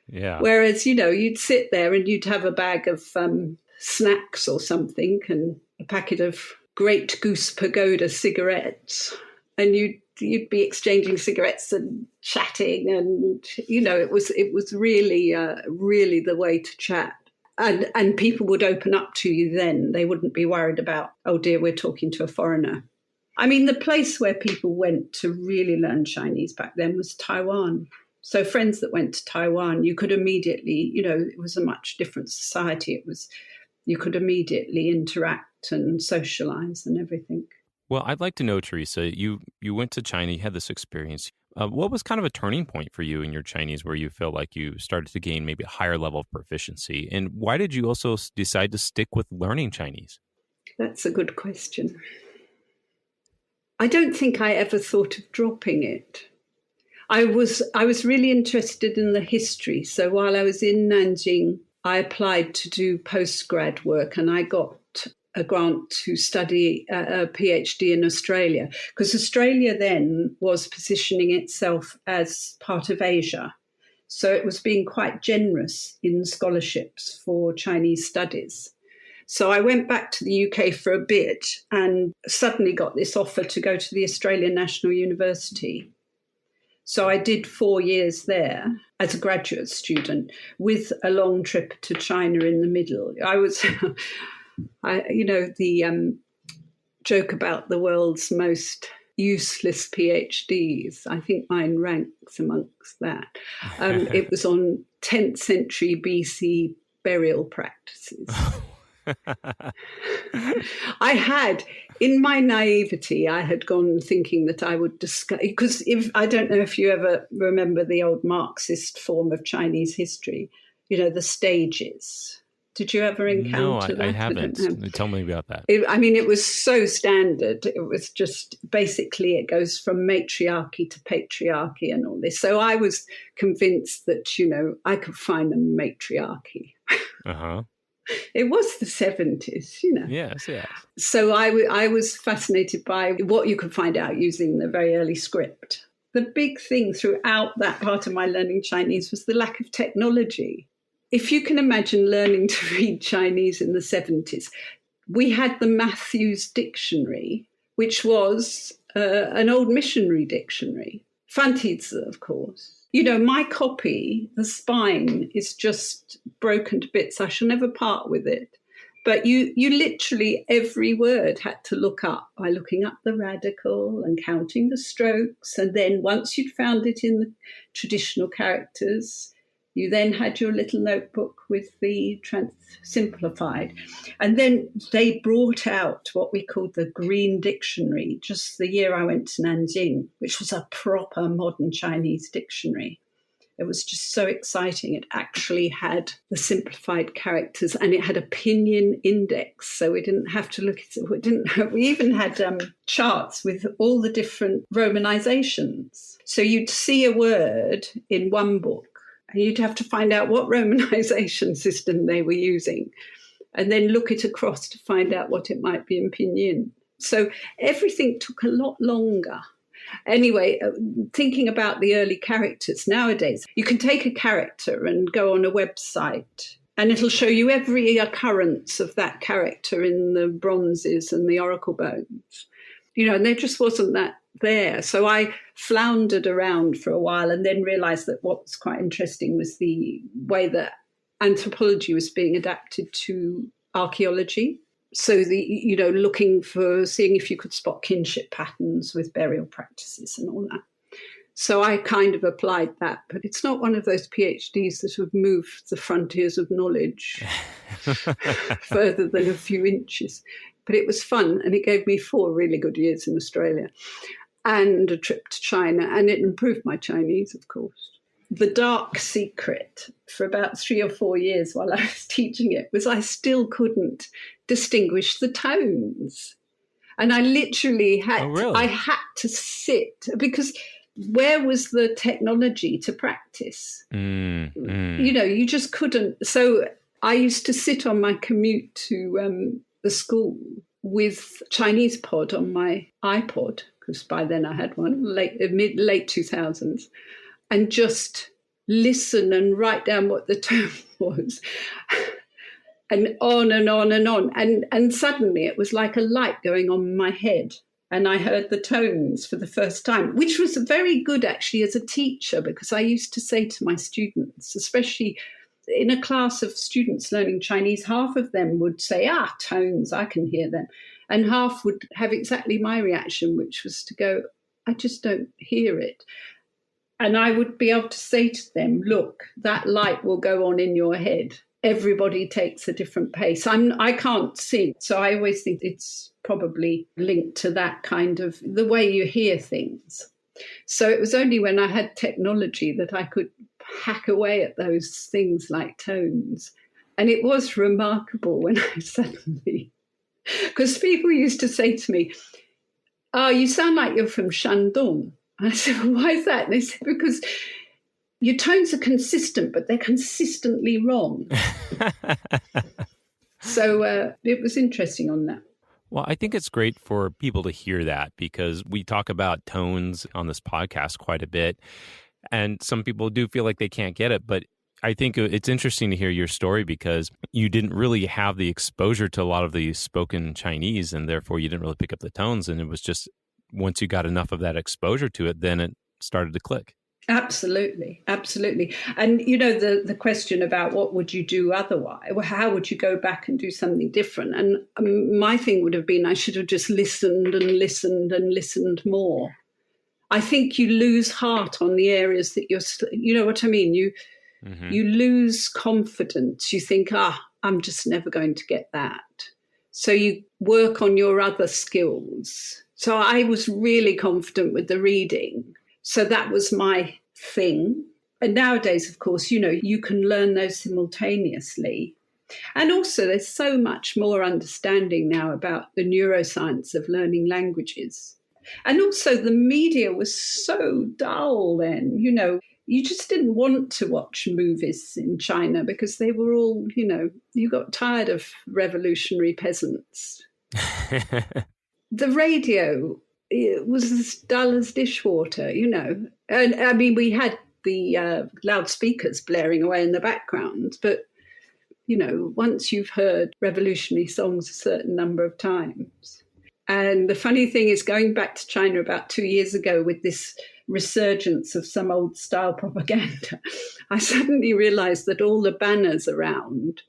Yeah. Whereas, you'd sit there and you'd have a bag of snacks or something and a packet of Great Goose Pagoda cigarettes, and you'd be exchanging cigarettes and chatting, and it was really the way to chat, and people would open up to you then. They wouldn't be worried about, oh dear, we're talking to a foreigner. I mean, the place where people went to really learn Chinese back then was Taiwan. So friends that went to Taiwan, you could immediately, it was a much different society. You could immediately interact and socialize and everything. Well, I'd like to know, Theresa, you went to China, you had this experience. What was kind of a turning point for you in your Chinese where you felt like you started to gain maybe a higher level of proficiency? And why did you also decide to stick with learning Chinese? That's a good question. I don't think I ever thought of dropping it. I was really interested in the history. So while I was in Nanjing, I applied to do postgrad work and I got a grant to study a PhD in Australia, because Australia then was positioning itself as part of Asia. So it was being quite generous in scholarships for Chinese studies. So I went back to the UK for a bit and suddenly got this offer to go to the Australian National University. So I did 4 years there as a graduate student with a long trip to China in the middle. I was, the joke about the world's most useless PhDs, I think mine ranks amongst that. It was on 10th century BC burial practices. I had, in my naivety, I had gone thinking that I would discuss, because I don't know if you ever remember the old Marxist form of Chinese history, the stages. Did you ever encounter that? No, I haven't. Tell me about that. It was so standard. It was just, basically, it goes from matriarchy to patriarchy and all this. So I was convinced that, I could find a matriarchy. Uh-huh. It was the 70s, Yes. So I was fascinated by what you could find out using the very early script. The big thing throughout that part of my learning Chinese was the lack of technology. If you can imagine learning to read Chinese in the 70s, we had the Matthews Dictionary, which was an old missionary dictionary. Fantizi, of course. My copy, the spine is just broken to bits. I shall never part with it. But you literally, every word had to look up by looking up the radical and counting the strokes. And then once you'd found it in the traditional characters, you then had your little notebook with the simplified. And then they brought out what we called the Green Dictionary, just the year I went to Nanjing, which was a proper modern Chinese dictionary. It was just so exciting. It actually had the simplified characters and it had a pinyin index. So we didn't have to look at it. We even had charts with all the different romanizations. So you'd see a word in one book, and you'd have to find out what romanization system they were using and then look it across to find out what it might be in pinyin. So everything took a lot longer. Anyway, thinking about the early characters nowadays, you can take a character and go on a website and it'll show you every occurrence of that character in the bronzes and the oracle bones. And there just wasn't that there. So I floundered around for a while and then realized that what was quite interesting was the way that anthropology was being adapted to archaeology. So looking for, seeing if you could spot kinship patterns with burial practices and all that. So I kind of applied that, but it's not one of those PhDs that have moved the frontiers of knowledge further than a few inches. But it was fun, and it gave me 4 really good years in Australia and a trip to China, and it improved my Chinese, of course. The dark secret for about 3 or 4 years while I was teaching it was I still couldn't distinguish the tones. And I literally really? I had to sit, because where was the technology to practice? You just couldn't. So I used to sit on my commute to the school with Chinese pod on my iPod, because by then I had one, late 2000s, and just listen and write down what the term was. And on and on and on. And suddenly it was like a light going on in my head. And I heard the tones for the first time, which was very good actually as a teacher, because I used to say to my students, especially in a class of students learning Chinese, half of them would say, tones, I can hear them. And half would have exactly my reaction, which was to go, I just don't hear it. And I would be able to say to them, look, that light will go on in your head. Everybody takes a different pace. I can't sing, so I always think it's probably linked to that kind of the way you hear things. So it was only when I had technology that I could hack away at those things like tones. And it was remarkable when I suddenly, because people used to say to me, you sound like you're from Shandong. I said, well, why is that? And they said, because your tones are consistent, but they're consistently wrong. So it was interesting on that. Well, I think it's great for people to hear that, because we talk about tones on this podcast quite a bit. And some people do feel like they can't get it. But I think it's interesting to hear your story, because you didn't really have the exposure to a lot of the spoken Chinese, and therefore you didn't really pick up the tones. And it was just once you got enough of that exposure to it, then it started to click. Absolutely, absolutely. And, the question about what would you do otherwise? How would you go back and do something different? And my thing would have been I should have just listened and listened and listened more. I think you lose heart on the areas that you know what I mean? You lose confidence. You think, I'm just never going to get that. So you work on your other skills. So I was really confident with the reading. So that was my thing. And nowadays, of course, you can learn those simultaneously. And also there's so much more understanding now about the neuroscience of learning languages. And also the media was so dull then, you just didn't want to watch movies in China because they were all, you got tired of revolutionary peasants. The radio, it was as dull as dishwater, And I mean, we had the loudspeakers blaring away in the background, but, once you've heard revolutionary songs a certain number of times. And the funny thing is, going back to China about 2 years ago with this resurgence of some old style propaganda, I suddenly realized that all the banners around,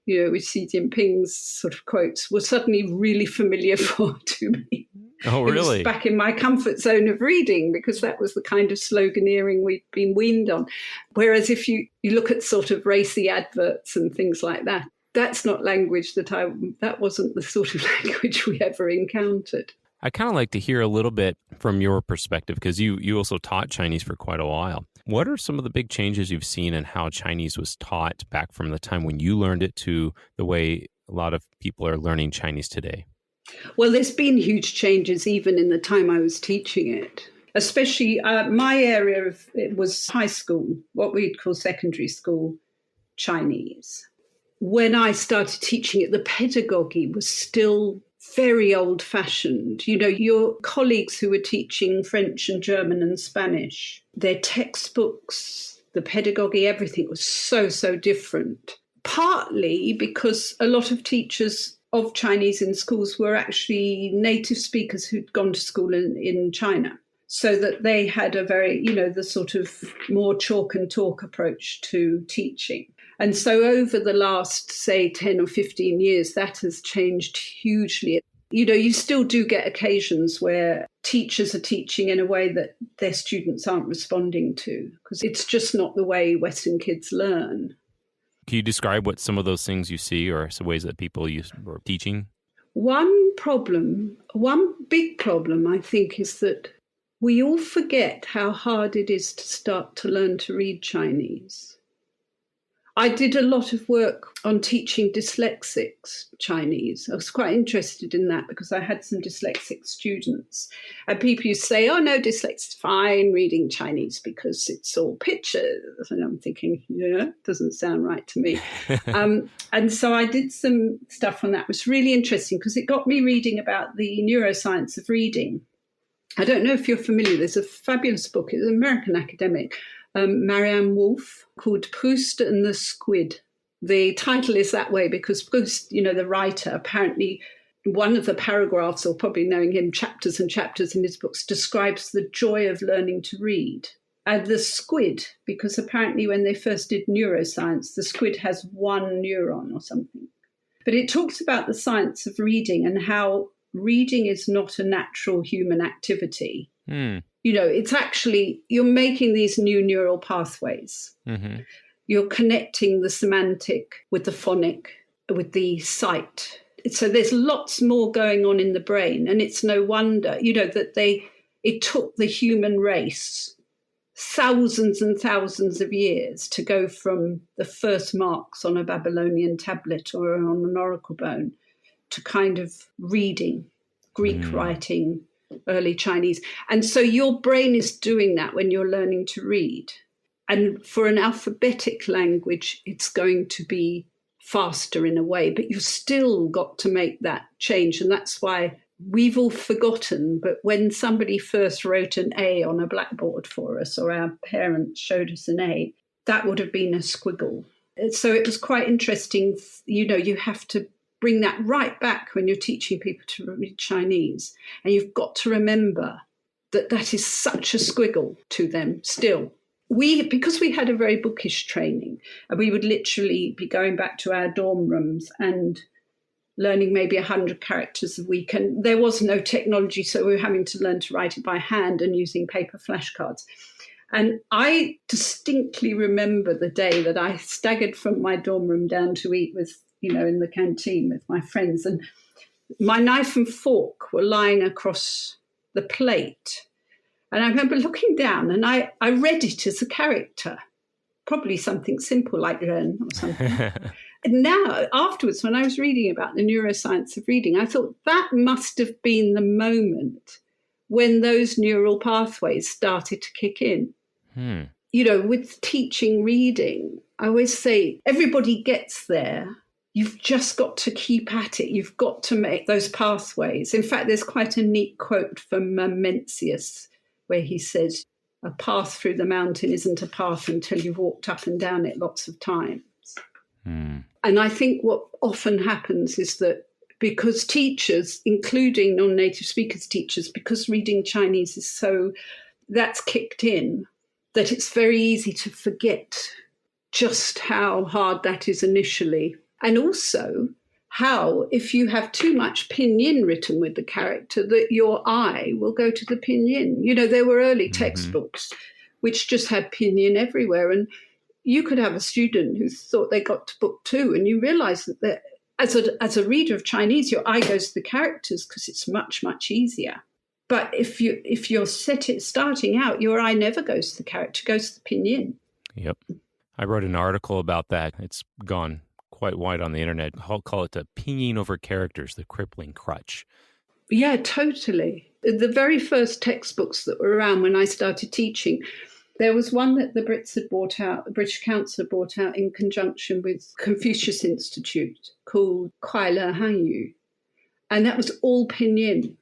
with Xi Jinping's sort of quotes, were suddenly really familiar to me. Oh, really? It was back in my comfort zone of reading, because that was the kind of sloganeering we'd been weaned on. Whereas if you look at sort of racy adverts and things like that, that's not language that wasn't the sort of language we ever encountered. I kind of like to hear a little bit from your perspective, because you also taught Chinese for quite a while. What are some of the big changes you've seen in how Chinese was taught back from the time when you learned it to the way a lot of people are learning Chinese today? Well, there's been huge changes even in the time I was teaching it. Especially my area it was high school, what we'd call secondary school Chinese. When I started teaching it, the pedagogy was still very old-fashioned. Your colleagues who were teaching French and German and Spanish, their textbooks, the pedagogy, everything was so, so different. Partly because a lot of teachers of Chinese in schools were actually native speakers who'd gone to school in China. So that they had a very, the sort of more chalk and talk approach to teaching. And so over the last, say, 10 or 15 years, that has changed hugely. You still do get occasions where teachers are teaching in a way that their students aren't responding to, because it's just not the way Western kids learn. Can you describe what some of those things you see, or some ways that people were teaching? One big problem, I think, is that we all forget how hard it is to start to learn to read Chinese. I did a lot of work on teaching dyslexics Chinese. I was quite interested in that because I had some dyslexic students. And people used to say, oh, no, dyslexia is fine reading Chinese because it's all pictures. And I'm thinking, yeah, doesn't sound right to me. And so I did some stuff on that. It was really interesting because it got me reading about the neuroscience of reading. I don't know if you're familiar. There's a fabulous book. It's an American academic, Marianne Wolf, called Proust and the Squid. The title is that way because Proust, the writer, apparently one of the paragraphs, or probably knowing him, chapters and chapters in his books, describes the joy of learning to read. And the squid, because apparently when they first did neuroscience, the squid has one neuron or something. But it talks about the science of reading and how reading is not a natural human activity. It's actually, you're making these new neural pathways. Mm-hmm. You're connecting the semantic with the phonic, with the sight. So there's lots more going on in the brain. And it's no wonder, that it took the human race thousands and thousands of years to go from the first marks on a Babylonian tablet or on an oracle bone to kind of reading, Greek writing, early Chinese. And so your brain is doing that when you're learning to read. And for an alphabetic language, it's going to be faster in a way, but you've still got to make that change. And that's why we've all forgotten. But when somebody first wrote an A on a blackboard for us, or our parents showed us an A, that would have been a squiggle. So it was quite interesting. You have to bring that right back when you're teaching people to read Chinese. And you've got to remember that is such a squiggle to them still. Because we had a very bookish training, and we would literally be going back to our dorm rooms and learning maybe 100 characters a week. And there was no technology, so we were having to learn to write it by hand and using paper flashcards. And I distinctly remember the day that I staggered from my dorm room down to eat with, in the canteen with my friends. And my knife and fork were lying across the plate. And I remember looking down and I read it as a character, probably something simple like Ren or something. And now, afterwards, when I was reading about the neuroscience of reading, I thought that must have been the moment when those neural pathways started to kick in. With teaching reading, I always say everybody gets there. You've just got to keep at it. You've got to make those pathways. In fact, there's quite a neat quote from Mencius where he says, a path through the mountain isn't a path until you've walked up and down it lots of times. And I think what often happens is that because teachers, including non-native speakers teachers, because reading Chinese is that's kicked in, that it's very easy to forget just how hard that is initially. And also how, if you have too much pinyin written with the character, that your eye will go to the pinyin. There were early textbooks which just had pinyin everywhere. And you could have a student who thought they got to book 2 and you realize that as a reader of Chinese, your eye goes to the characters because it's much, much easier. But if you're starting out, your eye never goes to the character, goes to the pinyin. Yep. I wrote an article about that. It's gone quite wide on the internet. I'll call it the pinyin over characters, the crippling crutch. Yeah, totally. The very first textbooks that were around when I started teaching, there was one that the Brits had bought out, the British Council had bought out in conjunction with Confucius Institute, called Kuai Le Hanyu. And that was all pinyin.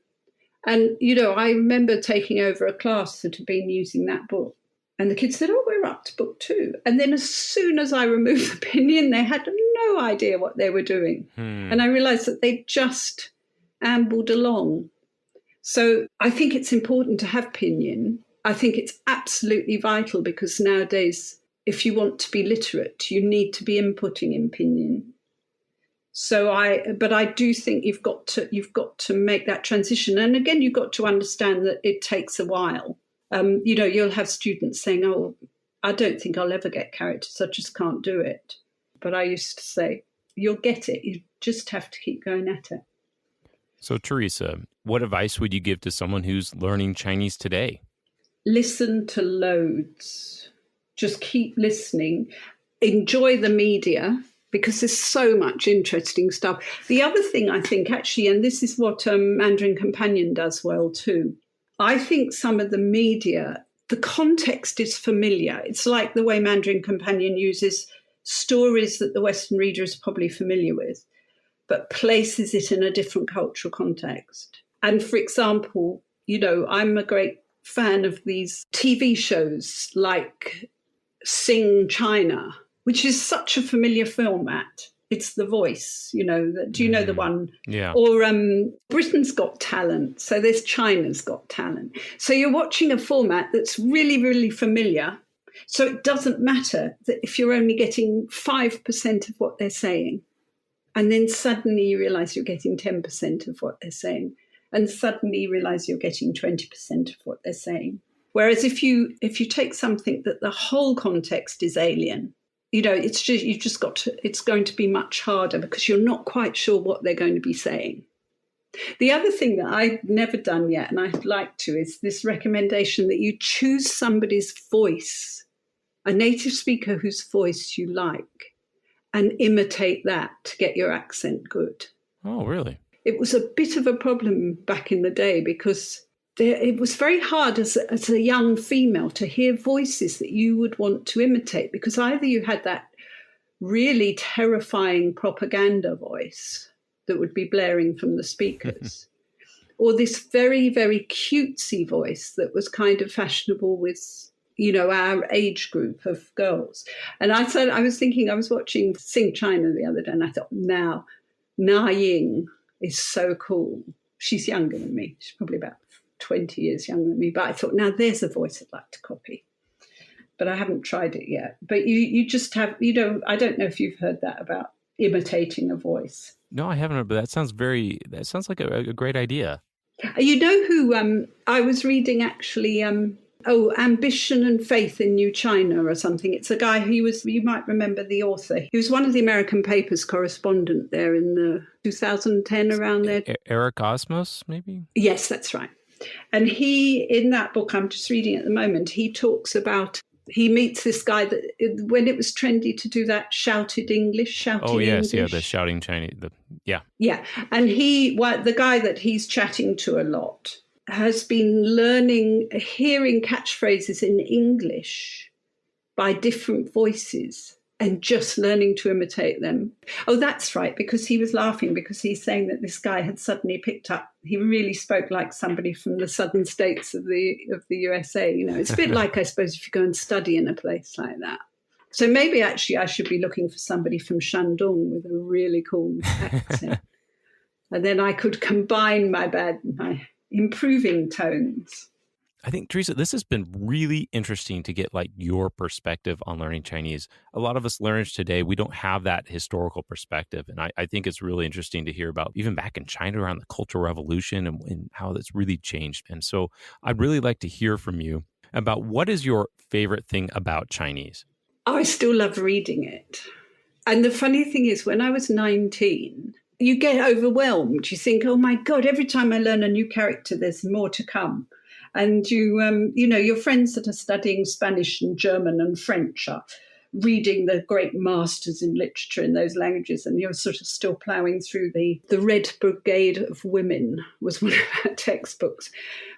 And, I remember taking over a class that had been using that book. And the kids said, oh, we're up to book 2. And then as soon as I removed the pinyin, they had no idea what they were doing. And I realized that they just ambled along. So I think it's important to have pinyin. I think it's absolutely vital because nowadays, if you want to be literate, you need to be inputting in pinyin. But I do think you've got to make that transition. And again, you've got to understand that it takes a while. You'll have students saying, oh, I don't think I'll ever get characters. I just can't do it. But I used to say, you'll get it. You just have to keep going at it. So, Theresa, what advice would you give to someone who's learning Chinese today? Listen to loads. Just keep listening. enjoy the media because there's so much interesting stuff. The other thing I think actually, and this is what Mandarin Companion does well too, I think some of the media, the context is familiar. It's like the way Mandarin Companion uses stories that the Western reader is probably familiar with, but places it in a different cultural context. And for example, I'm a great fan of these TV shows like Sing China, which is such a familiar format. It's The Voice, do you know the one? Yeah. Or Britain's Got Talent. So there's China's Got Talent. So you're watching a format that's really, really familiar. So it doesn't matter that if you're only getting 5% of what they're saying, and then suddenly you realize you're getting 10% of what they're saying, and suddenly you realize you're getting 20% of what they're saying. Whereas if you take something that the whole context is alien, it's going to be much harder because you're not quite sure what they're going to be saying. The other thing that I've never done yet, and I'd like to, is this recommendation that you choose somebody's voice, a native speaker whose voice you like, and imitate that to get your accent good. Oh, really? It was a bit of a problem back in the day because it was very hard as a young female to hear voices that you would want to imitate, because either you had that really terrifying propaganda voice that would be blaring from the speakers, or this very, very cutesy voice that was kind of fashionable with, our age group of girls. And I was watching Sing China the other day, and I thought, now, Na Ying is so cool. She's younger than me. She's probably about 20 years younger than me. But I thought, now there's a voice I'd like to copy. But I haven't tried it yet. But you just have, I don't know if you've heard that about imitating a voice. No, I haven't, but that sounds like a great idea. You know who I was reading actually, Ambition and Faith in New China or something. It's a guy you might remember the author. He was one of the American papers correspondent there in the 2010, around there. Eric Osmos, maybe? Yes, that's right. And in that book I'm just reading at the moment, he talks about, he meets this guy that when it was trendy to do that shouted English. Oh, yes, English. Yeah, the shouting Chinese. Yeah. And the guy that he's chatting to a lot has been hearing catchphrases in English by different voices and just learning to imitate them. Oh, that's right, because he was laughing because he's saying that this guy had suddenly picked up, he really spoke like somebody from the southern states of the USA. It's a bit like, I suppose, if you go and study in a place like that. So maybe actually I should be looking for somebody from Shandong with a really cool accent. And then I could combine my improving tones. I think, Theresa, this has been really interesting to get your perspective on learning Chinese. A lot of us learners today, we don't have that historical perspective. And I think it's really interesting to hear about even back in China around the Cultural Revolution and how that's really changed. And so I'd really like to hear from you about what is your favorite thing about Chinese? I still love reading it. And the funny thing is, when I was 19, you get overwhelmed. You think, oh my God, every time I learn a new character, there's more to come. And your friends that are studying Spanish and German and French are reading the great masters in literature in those languages, and you're sort of still ploughing through the Red Brigade of Women was one of our textbooks,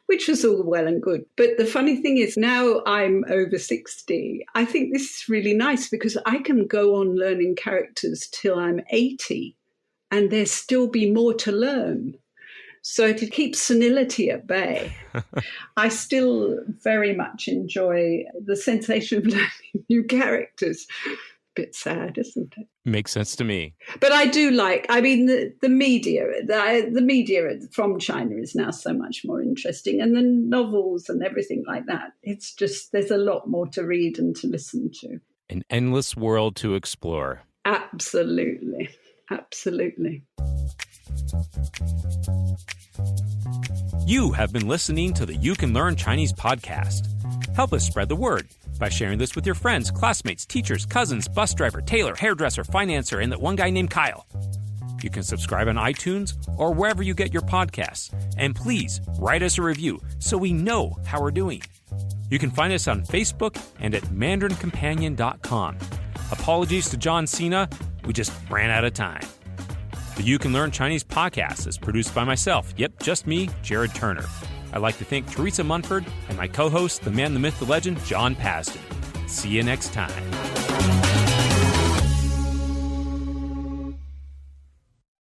which was all well and good. But the funny thing is, now I'm over 60, I think this is really nice because I can go on learning characters till I'm 80 and there still be more to learn. So to keep senility at bay, I still very much enjoy the sensation of learning new characters. A bit sad, isn't it? Makes sense to me. But I do the media from China is now so much more interesting, and the novels and everything like that. It's just, there's a lot more to read and to listen to. An endless world to explore. Absolutely. Absolutely. You have been listening to the You Can Learn Chinese podcast. Help us spread the word by sharing this with your friends, classmates, teachers, cousins, bus driver, tailor, hairdresser, financer, and that one guy named Kyle. You can subscribe on iTunes or wherever you get your podcasts. And please write us a review so we know how we're doing. You can find us on Facebook and at mandarincompanion.com. Apologies to John Cena, we just ran out of time. The You Can Learn Chinese podcast is produced by myself, yep, just me, Jared Turner. I'd like to thank Theresa Munford and my co-host, the man, the myth, the legend, John Pasden. See you next time.